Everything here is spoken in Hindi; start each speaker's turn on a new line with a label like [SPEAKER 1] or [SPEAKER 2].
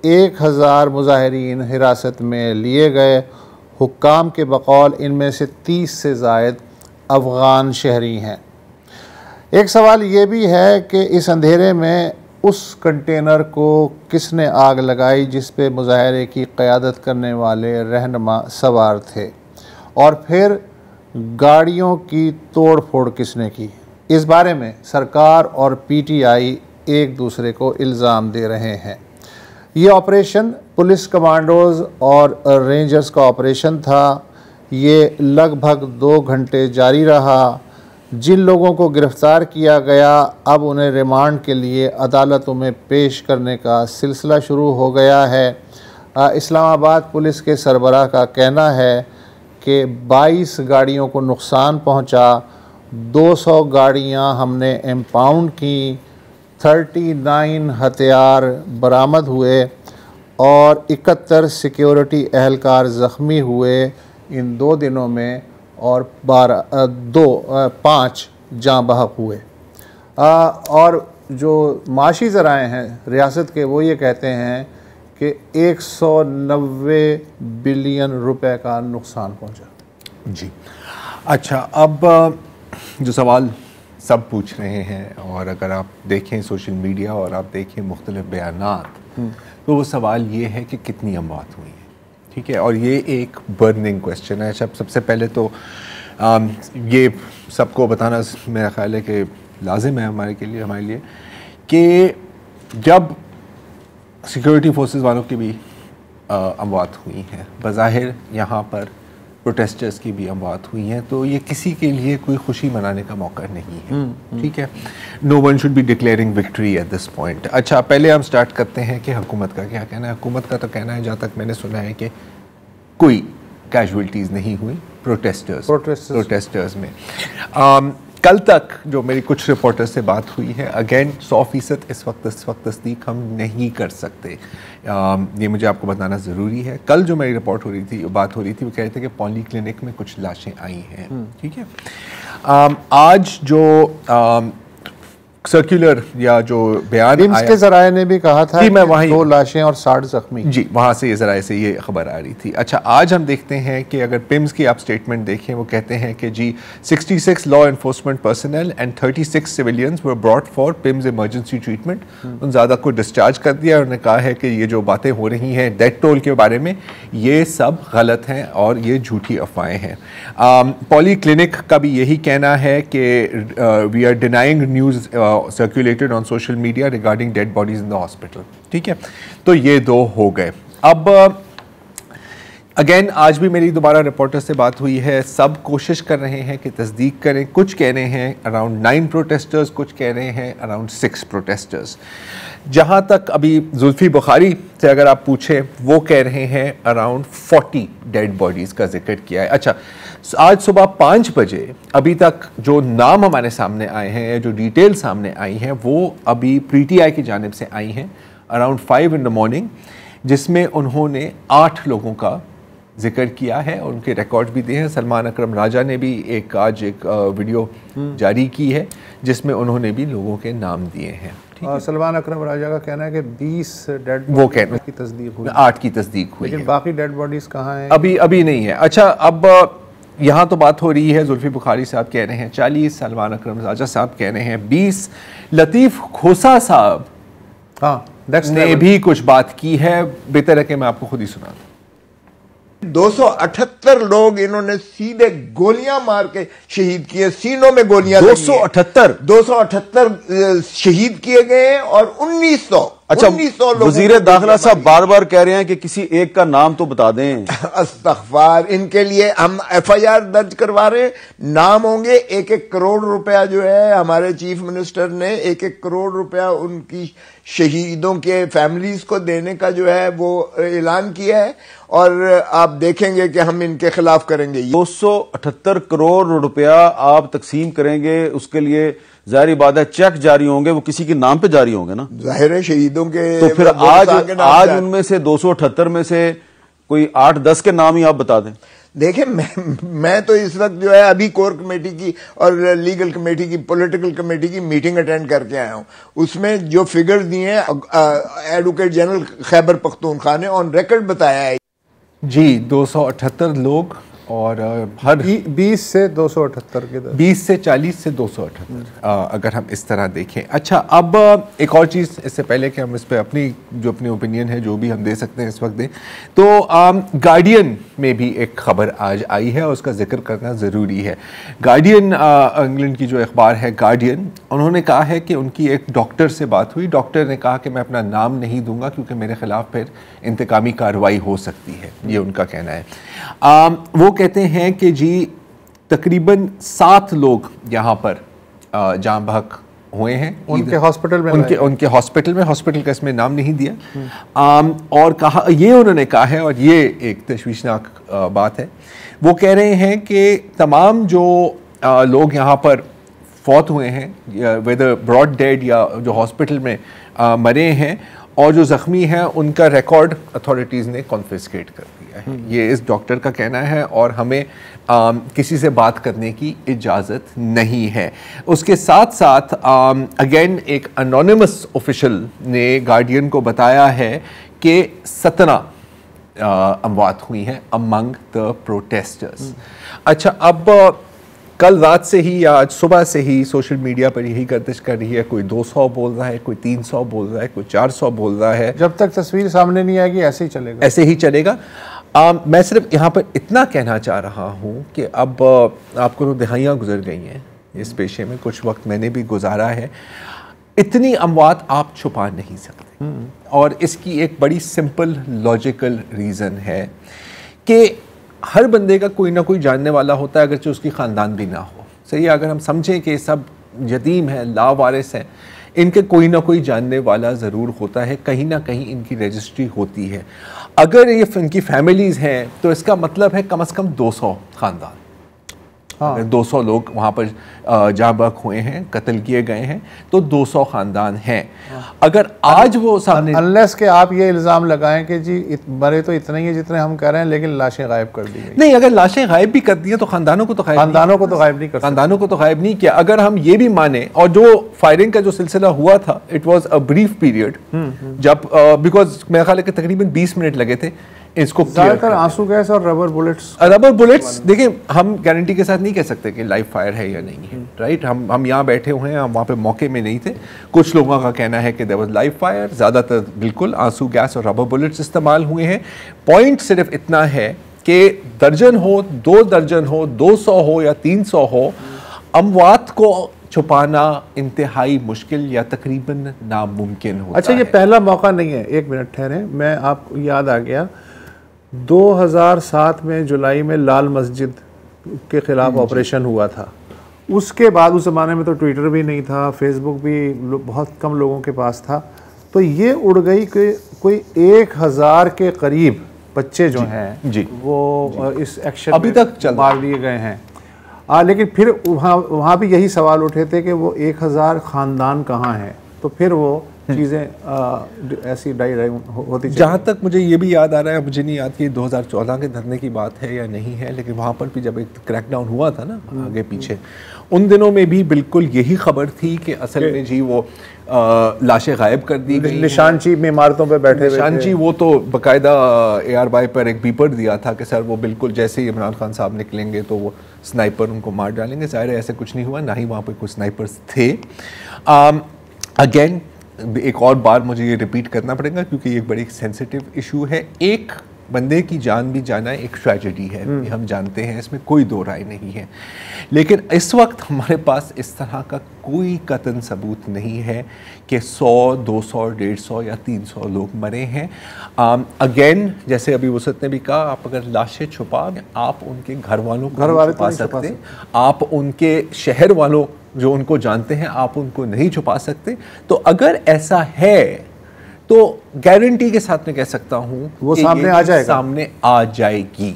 [SPEAKER 1] 1000 मुजाहिरीन हिरासत में लिए गए। हुक्काम के बकौल इनमें से 30 से ज़ायद अफ़गान शहरी हैं। एक सवाल ये भी है कि इस अंधेरे में उस कंटेनर को किसने आग लगाई जिस पे मुजाहरे की क़यादत करने वाले रहनुमा सवार थे, और फिर गाड़ियों की तोड़ फोड़ किसने की। इस बारे में सरकार और पीटीआई एक दूसरे को इल्ज़ाम दे रहे हैं। ये ऑपरेशन पुलिस कमांडोज़ और रेंजर्स का ऑपरेशन था। ये लगभग 2 घंटे जारी रहा। जिन लोगों को गिरफ़्तार किया गया अब उन्हें रिमांड के लिए अदालतों में पेश करने का सिलसिला शुरू हो गया है। इस्लामाबाद पुलिस के सरबराह का कहना है कि 22 गाड़ियों को नुकसान पहुंचा, 200 गाड़ियां हमने इम्पाउंड की, 39 हथियार बरामद हुए और 71 सिक्योरिटी एहलकार ज़ख्मी हुए इन 2 दिनों में, और 5 जाँ बहक हुए। और जो माशी ज़राए हैं रियासत के वो ये कहते हैं कि 190 बिलियन रुपए का नुकसान पहुंचा।
[SPEAKER 2] जी अच्छा, अब जो सवाल सब पूछ रहे हैं, और अगर आप देखें सोशल मीडिया और आप देखें मुख्तलिफ बयानात, तो वो सवाल ये है कि कितनी अमवात हुई है। ठीक है, और ये एक बर्निंग क्वेश्चन है। सबसे पहले तो ये सबको बताना मेरा ख्याल है कि लाजिम है हमारे लिए कि जब सिक्योरिटी फोर्सेस वालों की भी अमवात हुई हैं, बज़ाहिर यहाँ पर प्रोटेस्टर्स की भी अमवात हुई हैं, तो ये किसी के लिए कोई खुशी मनाने का मौका नहीं है। ठीक है, no one should be declaring victory at this point. अच्छा, पहले हम स्टार्ट करते हैं कि हुकूमत का क्या कहना है। हुकूमत का तो कहना है, जहाँ तक मैंने सुना है, कि कोई कैजुअल्टीज़ नहीं हुई प्रोटेस्टर्स में। कल तक जो मेरी कुछ रिपोर्टर्स से बात हुई है, अगेन 100% इस वक्त तस्दीक हम नहीं कर सकते। ये मुझे आपको बताना ज़रूरी है। कल जो मेरी बात हो रही थी वो कह रहे थे कि पॉली क्लिनिक में कुछ लाशें आई हैं। ठीक है, आज जो सर्कुलर या जो बयान
[SPEAKER 1] आया, के ज़राए ने भी कहा था कि
[SPEAKER 2] मैं वहीं
[SPEAKER 1] 2 लाशें और 60 ज़ख्मी।
[SPEAKER 2] जी, वहाँ से ये ज़राए से ये खबर आ रही थी। अच्छा, आज हम देखते हैं कि अगर पिम्स की आप स्टेटमेंट देखें, वो कहते हैं कि जी 66 law enforcement personal and 36 civilians were brought for PIMS emergency treatment. उन ज़्यादा को डिस्चार्ज कर दिया। उन्होंने कहा है कि ये जो बातें हो रही हैं डेथ टोल के बारे में, ये सब गलत हैं और ये झूठी अफवाहें हैं। पॉली क्लिनिक का भी यही कहना है कि we are denying news circulated on social media regarding dead bodies in the hospital. ठीक है, तो ये 2 हो गए। अब अगेन आज भी मेरी दोबारा रिपोर्टर से बात हुई है। सब कोशिश कर रहे हैं कि तस्दीक करें। कुछ कह रहे हैं अराउंड 9 प्रोटेस्टर्स, कुछ कह रहे हैं अराउंड 6 प्रोटेस्टर्स। जहाँ तक अभी जुल्फी बुखारी से अगर आप पूछें, वो कह रहे हैं अराउंड 40 डेड बॉडीज़ का जिक्र किया है। अच्छा, आज सुबह 5 बजे अभी तक जो नाम हमारे सामने आए हैं, जो डिटेल सामने आई हैं, वो अभी पीटीआई की जानिब से आई हैं अराउंड 5 in the morning, जिसमें उन्होंने 8 लोगों का जिक्र किया है और उनके रिकॉर्ड भी दिए हैं। सलमान अकरम राजा ने भी आज एक वीडियो जारी की है जिसमें उन्होंने भी लोगों के नाम दिए हैं।
[SPEAKER 1] सलमान अकरम राजा का कहना है कि 20 डेड
[SPEAKER 2] वो कहना
[SPEAKER 1] की तस्दीक हुई,
[SPEAKER 2] 8 की तस्दीक हुई,
[SPEAKER 1] लेकिन बाकी डेड बॉडीज कहाँ हैं?
[SPEAKER 2] अभी नहीं है। अच्छा, अब यहाँ तो बात हो रही है, जुल्फी बुखारी साहब कह रहे हैं 40, सलमान अकरम राजा साहब कह रहे हैं 20, लतीफ़ खोसा साहब ने भी कुछ बात की है। बेहतर है कि मैं आपको खुद ही सुना दूं।
[SPEAKER 3] 278 लोग इन्होंने सीधे गोलियां मार के शहीद किए, सीनों में गोलियां। 278 शहीद किए गए और 1900
[SPEAKER 4] अच्छा, वजीर दाखिला साहब बार बार कह रहे हैं कि किसी एक का नाम तो बता दें।
[SPEAKER 3] अस्तगफार, इनके लिए हम एफआईआर दर्ज करवा रहे हैं। नाम होंगे। 1-1 करोड़ रुपया जो है हमारे चीफ मिनिस्टर ने 1-1 करोड़ रुपया उनकी शहीदों के फैमिलीज को देने का जो है वो ऐलान किया है, और आप देखेंगे कि हम इनके खिलाफ करेंगे।
[SPEAKER 4] 278 करोड़ रुपया आप तकसीम करेंगे, उसके लिए जाहिर बात है चेक जारी होंगे, वो किसी के नाम पे जारी होंगे ना,
[SPEAKER 3] जाहिर है शहीदों के।
[SPEAKER 4] तो फिर आज उनमें से 278 में से कोई 8-10 के नाम ही आप बता दें।
[SPEAKER 3] देखिए, मैं तो इस वक्त जो है अभी कोर कमेटी की और लीगल कमेटी की, पॉलिटिकल कमेटी की मीटिंग अटेंड करके आया हूं। उसमें जो फिगर दिए हैं एडवोकेट जनरल खैबर पख्तूनख्वा ने ऑन रिकॉर्ड बताया है
[SPEAKER 2] जी 278 लोग और हर
[SPEAKER 1] 20 से 278 के
[SPEAKER 2] 20 से 40 से 278 अगर हम इस तरह देखें। अच्छा, अब एक और चीज़, इससे पहले कि हम इस पर अपनी ओपिनियन है जो भी हम दे सकते हैं इस वक्त दें, तो गार्डियन में भी एक ख़बर आज आई है और उसका जिक्र करना ज़रूरी है। गार्डियन, इंग्लैंड की जो अखबार है गार्डियन, उन्होंने कहा है कि उनकी एक डॉक्टर से बात हुई। डॉक्टर ने कहा कि मैं अपना नाम नहीं दूंगा क्योंकि मेरे ख़िलाफ़ फिर इंतकामी कार्रवाई हो सकती है, ये उनका कहना है। वो कहते हैं कि जी तकरीबन 7 लोग यहाँ पर जाँ बहक हुए हैं
[SPEAKER 1] उनके हॉस्पिटल में,
[SPEAKER 2] उनके हॉस्पिटल का इसमें नाम नहीं दिया। और कहा, ये उन्होंने कहा है और ये एक तशवीशनाक बात है, वो कह रहे हैं कि तमाम जो लोग यहाँ पर फौत हुए हैं, वेदर ब्रॉड डेड या जो हॉस्पिटल में मरे हैं और जो ज़ख्मी हैं, उनका रिकॉर्ड अथॉरिटीज़ ने कॉन्फिस्केट कर दिया है। ये इस डॉक्टर का कहना है और हमें किसी से बात करने की इजाज़त नहीं है। उसके साथ साथ अगेन एक अनोनिमस ऑफिशियल ने गार्डियन को बताया है कि 17 अमवात हुई हैं अमंग द प्रोटेस्टर्स। अच्छा, अब कल रात से ही या आज सुबह से ही सोशल मीडिया पर यही गर्दिश कर रही है, कोई 200 बोल रहा है, कोई 300 बोल रहा है, कोई 400 बोल रहा है।
[SPEAKER 1] जब तक तस्वीर सामने नहीं आएगी ऐसे ही चलेगा,
[SPEAKER 2] ऐसे ही चलेगा। मैं सिर्फ यहाँ पर इतना कहना चाह रहा हूँ कि अब आपको तो दिहाइयाँ गुजर गई हैं इस पेशे में, कुछ वक्त मैंने भी गुजारा है। इतनी अमवात आप छुपा नहीं सकते और इसकी एक बड़ी सिंपल लॉजिकल रीज़न है कि हर बंदे का कोई ना कोई जानने वाला होता है, अगरचे उसकी ख़ानदान भी ना हो। सही है, अगर हम समझें कि सब यतीम हैं, लावारिस हैं, इनके कोई ना कोई जानने वाला ज़रूर होता है, कहीं ना कहीं इनकी रजिस्ट्री होती है। अगर ये इनकी फैमिलीज़ हैं तो इसका मतलब है कम से कम 200 ख़ानदान। अगर 200 लोग वहाँ पर जाँ बहक हुए हैं, कत्ल किए गए हैं, तो 200 ख़ानदान हैं। अगर आज वो सामने,
[SPEAKER 1] अनलेस के आप ये इल्ज़ाम लगाएं कि जी मरे तो इतने ही है जितने हम कह रहे हैं, लेकिन लाशें गायब कर दी गई।
[SPEAKER 2] नहीं, अगर लाशें गायब भी कर दी हैं तो ख़ानदानों को तो गायब नहीं किया। अगर हम ये भी माने, और जो फायरिंग का जो सिलसिला हुआ था, it was a brief period, जब बिकॉज मेरा ख्याल है कि तकरीबन 20 मिनट लगे थे इसको।
[SPEAKER 1] ज़्यादातर आंसू गैस और रबर बुलेट्स
[SPEAKER 2] देखिए, हम गारंटी के साथ नहीं कह सकते कि लाइव फायर है या नहीं है, राइट। हम यहाँ बैठे हुए हैं, हम वहाँ पे मौके में नहीं थे। कुछ लोगों का कहना है कि देयर वाज लाइव फायर, ज़्यादातर बिल्कुल आंसू गैस और रबर बुलेट्स इस्तेमाल हुए हैं। पॉइंट सिर्फ इतना है कि दर्जन हो, 2 दर्जन हो, 200 हो या 300 हो, अमवात को छुपाना इंतहाई मुश्किल या तकरीबन नामुमकिन होता है।
[SPEAKER 1] अच्छा, ये पहला मौका नहीं है। एक मिनट ठहरें, मैं आपको याद आ गया, 2007 में जुलाई में लाल मस्जिद के खिलाफ ऑपरेशन हुआ था। उसके बाद उस ज़माने में तो ट्विटर भी नहीं था, फेसबुक भी बहुत कम लोगों के पास था, तो ये उड़ गई कि कोई 1000 के करीब बच्चे जो हैं
[SPEAKER 2] जी
[SPEAKER 1] वो इस एक्शन
[SPEAKER 2] अभी तक
[SPEAKER 1] मार दिए गए हैं। लेकिन फिर वहाँ भी यही सवाल उठे थे कि वो 1000 ख़ानदान कहाँ हैं, तो फिर वो चीज़ें ऐसी डाई होती।
[SPEAKER 2] जहाँ तक मुझे ये भी याद आ रहा है, मुझे नहीं याद कि 2014 के धरने की बात है या नहीं है, लेकिन वहाँ पर भी जब एक क्रैकडाउन हुआ था ना आगे पीछे, उन दिनों में भी बिल्कुल यही खबर थी कि असल में जी वो लाशें गायब कर दी गई।
[SPEAKER 1] निशान चीफ में इमारतों पे बैठे,
[SPEAKER 2] निशान जी वो तो बाकायदा ARY पर एक बीपर दिया था कि सर वो बिल्कुल जैसे ही इमरान खान साहब निकलेंगे तो वो स्नाइपर उनको मार डालेंगे। ज़ाहिर है ऐसे कुछ नहीं हुआ, ना ही वहाँ पर कुछ स्नाइपर्स थे। अगेन एक और बार मुझे ये रिपीट करना पड़ेगा क्योंकि ये एक बड़ी सेंसिटिव इशू है। एक बंदे की जान भी जाना एक ट्रेजेडी है, ये हम जानते हैं, इसमें कोई दो राय नहीं है। लेकिन इस वक्त हमारे पास इस तरह का कोई कतन सबूत नहीं है कि 100, 200, 150 या 300 लोग मरे हैं। अगेन जैसे अभी वसत ने भी कहा, आप अगर लाशें छुपा, आप उनके घर वालों को छुपा सकते, आप उनके शहर वालों जो उनको जानते हैं आप उनको नहीं छुपा सकते। तो अगर ऐसा है तो गारंटी के साथ मैं कह सकता हूं
[SPEAKER 1] वो सामने आ जाएगा,
[SPEAKER 2] सामने आ जाएगी।